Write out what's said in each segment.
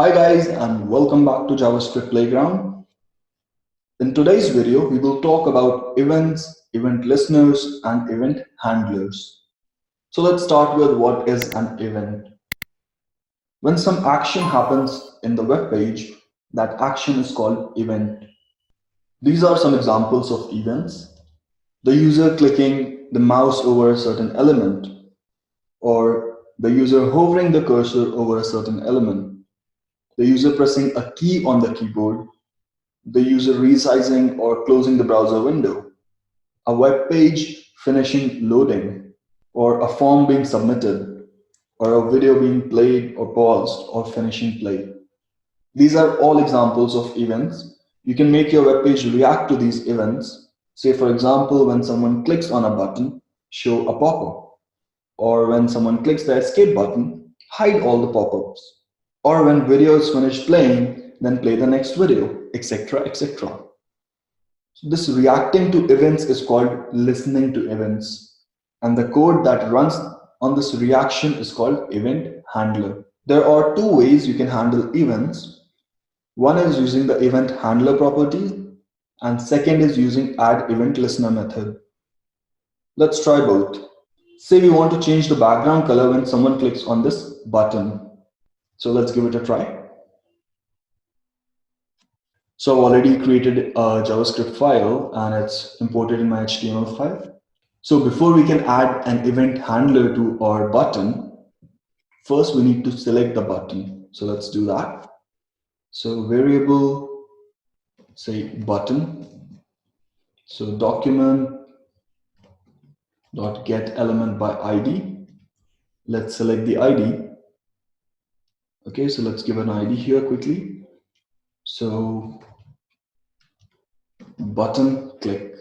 Hi guys and welcome back to JavaScript Playground. In today's video, we will talk about events, event listeners, and event handlers. So let's start with what is an event. When some action happens in the web page, that action is called event. These are some examples of events. The user clicking the mouse over a certain element, or the user hovering the cursor over a certain element, the user pressing a key on the keyboard, the user resizing or closing the browser window, a web page finishing loading, or a form being submitted, or a video being played or paused or finishing play. These are all examples of events. You can make your web page react to these events. Say, for example, when someone clicks on a button, show a pop-up, or when someone clicks the escape button, hide all the pop-ups, or when video is finished playing, then play the next video, etc., etc. This reacting to events is called listening to events. And the code that runs on this reaction is called event handler. There are two ways you can handle events. One is using the event handler property, and second is using add event listener method. Let's try both. Say we want to change the background color when someone clicks on this button. So let's give it a try. So I've already created a JavaScript file and it's imported in my HTML file. So before we can add an event handler to our button, first we need to select the button. So let's do that. So variable, say button. So document.getElement by ID. Let's select the ID. Okay, so let's give an ID here quickly. So button click.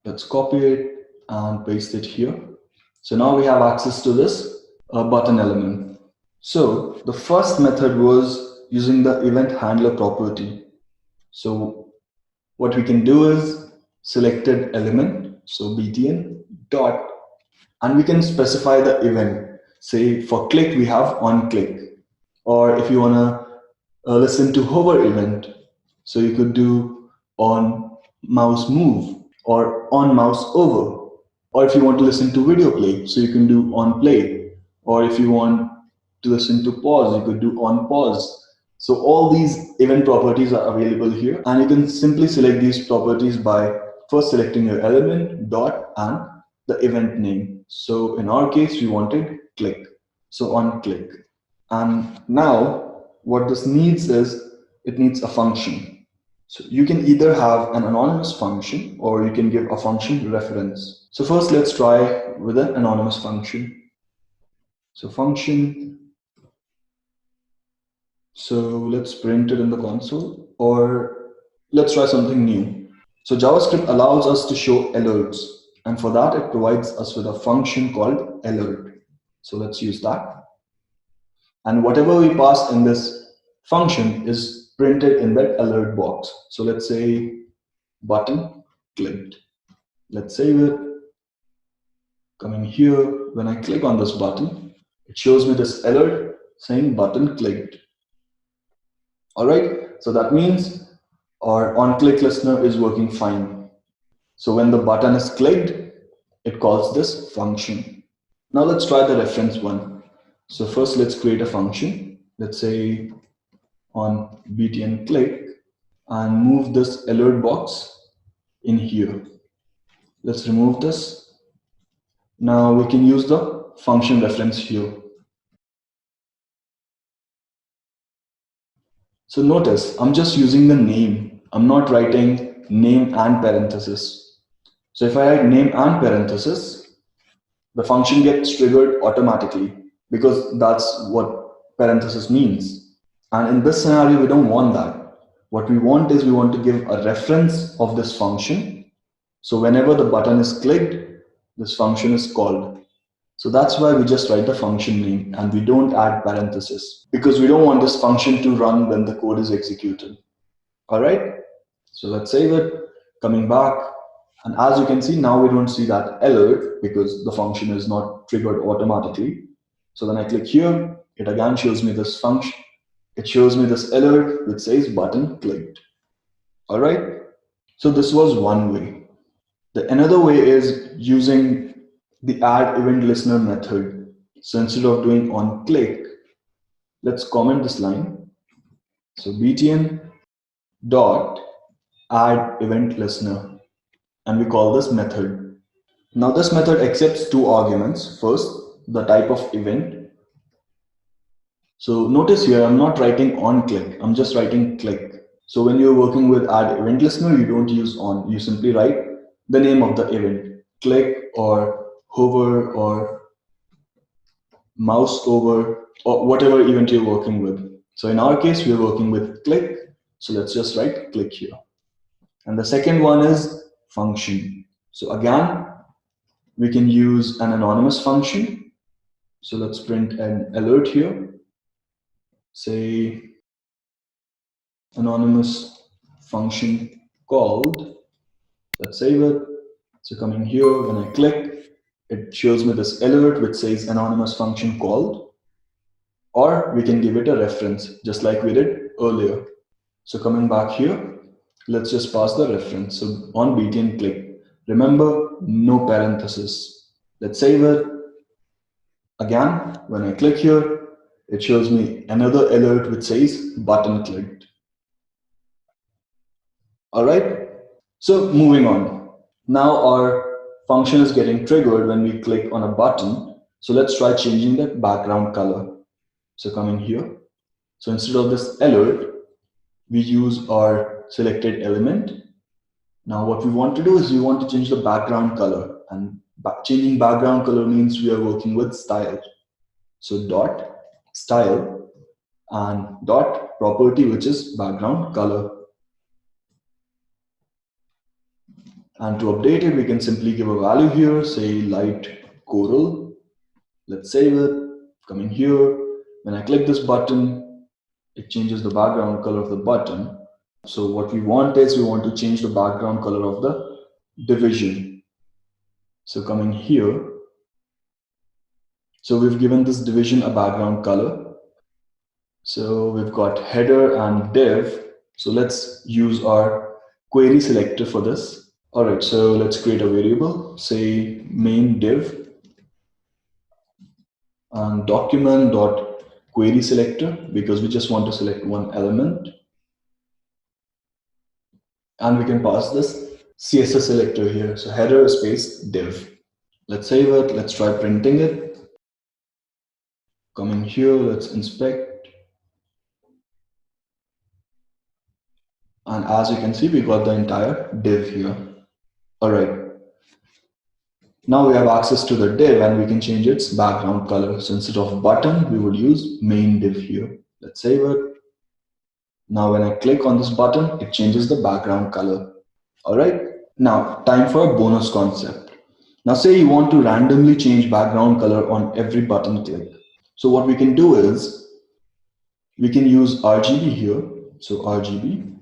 Let's copy it and paste it here. So now we have access to this button element. So the first method was using the event handler property. So what we can do is selected element, so btn dot, and we can specify the event. Say for click, we have on click, or if you want to listen to hover event, so you could do on mouse move or on mouse over, or if you want to listen to video play, so you can do on play, or if you want to listen to pause, you could do on pause. So all these event properties are available here, and you can simply select these properties by first selecting your element, dot, and the event name. So in our case, we wanted click, so on click. And now what this needs is, it needs a function. So you can either have an anonymous function or you can give a function reference. So first let's try with an anonymous function. So function, so let's print it in the console, or let's try something new. So JavaScript allows us to show alerts, and for that it provides us with a function called alert. So let's use that. And whatever we pass in this function is printed in that alert box. So let's say button clicked. Let's save it. Coming here, when I click on this button, it shows me this alert saying button clicked. All right, so that means our on-click listener is working fine. So when the button is clicked, it calls this function. Now let's try the reference one. So first let's create a function. Let's say on btn click and move this alert box in here. Let's remove this. Now we can use the function reference here. So notice I'm just using the name. I'm not writing name and parenthesis. So if I write name and parenthesis, the function gets triggered automatically because that's what parenthesis means. And in this scenario, we don't want that. What we want is we want to give a reference of this function. So whenever the button is clicked, this function is called. So that's why we just write the function name and we don't add parenthesis, because we don't want this function to run when the code is executed. All right, so let's save it, coming back. And as you can see, now we don't see that alert because the function is not triggered automatically. So then I click here it again shows me this function. It shows me this alert which says button clicked. All right. So this was one way. The another way is using the add event listener method. So instead of doing on click, let's comment this line. So btn dot add event listener, and we call this method. Now this method accepts two arguments. First, the type of event. So notice here, I'm not writing on click, I'm just writing click. So when you're working with add event listener, you don't use on, you simply write the name of the event, click or hover or mouse over or whatever event you're working with. So in our case, we're working with click. So let's just write click here. And the second one is function. So again, we can use an anonymous function. So let's print an alert here. Say anonymous function called. Let's save it. So coming here, when I click, it shows me this alert which says anonymous function called. Or we can give it a reference, just like we did earlier. So coming back here, let's just pass the reference. So on btn click, remember no parenthesis. Let's save it. Again, when I click here, it shows me another alert which says button clicked. All right. So moving on. Now our function is getting triggered when we click on a button. So let's try changing the background color. So coming here. So instead of this alert, we use our selected element. Now what we want to do is we want to change the background color, and changing background color means we are working with style. So dot style and dot property, which is background color. And to update it, we can simply give a value here, say light coral. Let's save it. Coming here, when I click this button, it changes the background color of the button. So what we want is we want to change the background color of the division. So coming here, so we've given this division a background color. So we've got header and div. So let's use our query selector for this. All right, so let's create a variable, say main div and document dot query selector, because we just want to select one element. And we can pass this CSS selector here. So header space div. Let's save it. Let's try printing it. Coming here, let's inspect. And as you can see, we got the entire div here. All right. Now we have access to the div and we can change its background color. So instead of button, we would use main div here. Let's save it. Now when I click on this button, it changes the background color. All right. Now time for a bonus concept. Now say you want to randomly change background color on every button click. So what we can do is we can use RGB here. So RGB,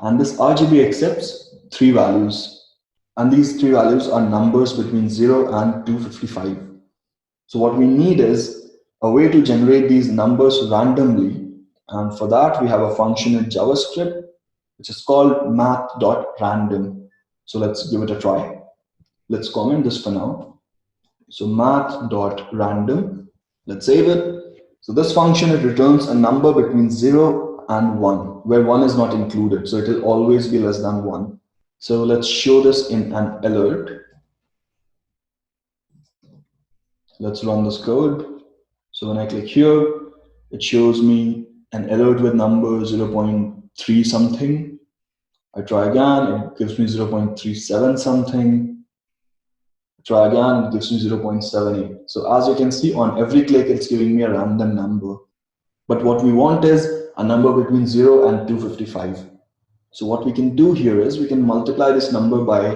and this RGB accepts three values. And these three values are numbers between 0 and 255. So what we need is a way to generate these numbers randomly. And for that, we have a function in JavaScript, which is called math.random. So let's give it a try. Let's comment this for now. So math.random, let's save it. So this function, it returns a number between 0 and 1, where 1 is not included. So it will always be less than 1. So let's show this in an alert. Let's run this code. So when I click here, it shows me an alert with number 0.3 something. I try again, it gives me 0.37 something. Try again, it gives me 0.78. So as you can see, on every click, it's giving me a random number. But what we want is a number between 0 and 255. So what we can do here is we can multiply this number by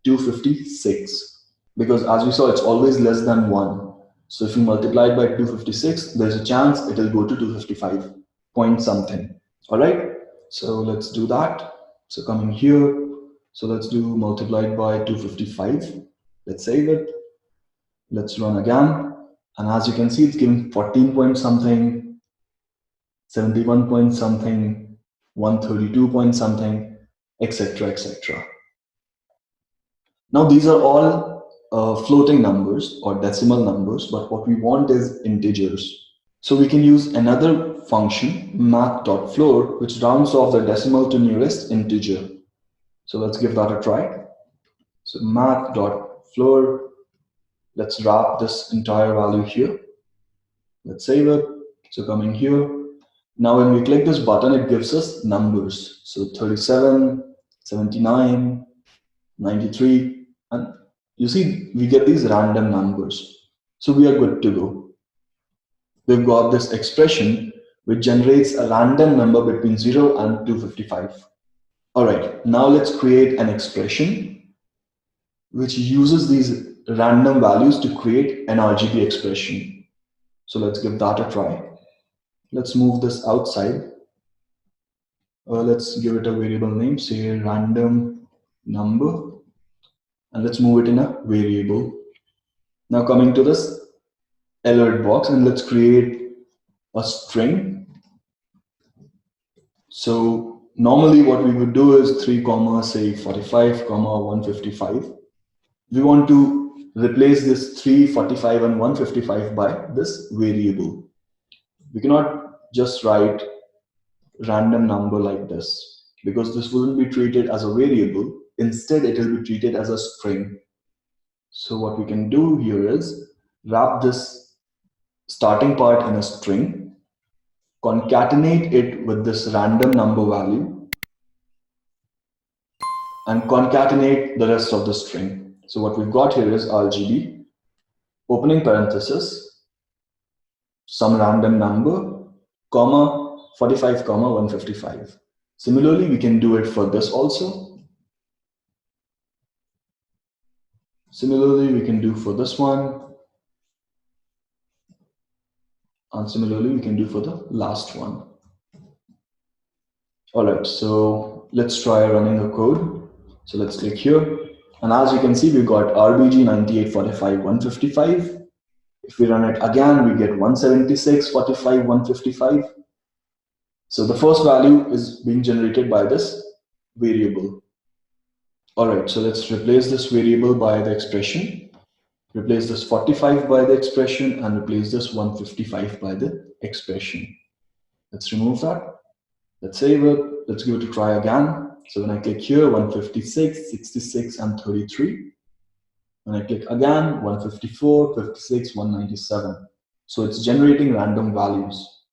256, because as we saw, it's always less than 1. So if you multiply it by 256, there's a chance it will go to 255 point something. All right, so let's do that. So coming here, so let's do multiplied by 255. Let's save it. Let's run again. And as you can see, it's giving 14 point something, 71 point something, 132 point something, etc., etc. Now these are all floating numbers or decimal numbers, but what we want is integers. So we can use another function, math.floor, which rounds off the decimal to nearest integer. So let's give that a try. So math.floor, let's wrap this entire value here. Let's save it. So coming here. Now when we click this button, it gives us numbers. So 37, 79, 93, and you see we get these random numbers. So we are good to go. We've got this expression which generates a random number between 0 and 255. All right, now let's create an expression which uses these random values to create an RGB expression. So let's give that a try. Let's move this outside. Let's give it a variable name, say random number, and let's move it in a variable. Now coming to this alert box, and let's create a string. So normally what we would do is 3 comma say 45 comma 155. We want to replace this 3, 45 and 155 by this variable. We cannot just write random number like this because this wouldn't be treated as a variable. Instead, it will be treated as a string. So what we can do here is wrap this starting part in a string, concatenate it with this random number value, and concatenate the rest of the string. So what we've got here is RGB, opening parenthesis, some random number, comma, 45, comma, 155. Similarly, we can do it for this also. Similarly, we can do for this one. And similarly, we can do for the last one. All right, so let's try running the code. So let's click here. And as you can see, we got RBG 9845 155. If we run it again, we get 176 45 155. So the first value is being generated by this variable. All right, so let's replace this variable by the expression. Replace this 45 by the expression and replace this 155 by the expression. Let's remove that. Let's save it. Let's give it a try again. So when I click here, 156, 66, and 33. When I click again, 154, 56, 197. So it's generating random values.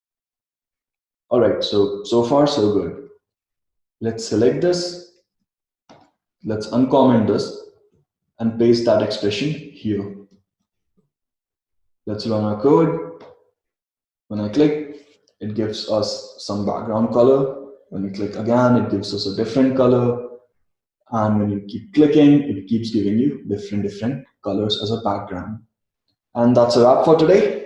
All right, so far so good. Let's select this. Let's uncomment this and paste that expression here. Let's run our code. When I click, it gives us some background color. When we click again, it gives us a different color. And when you keep clicking, it keeps giving you different colors as a background. And that's a wrap for today.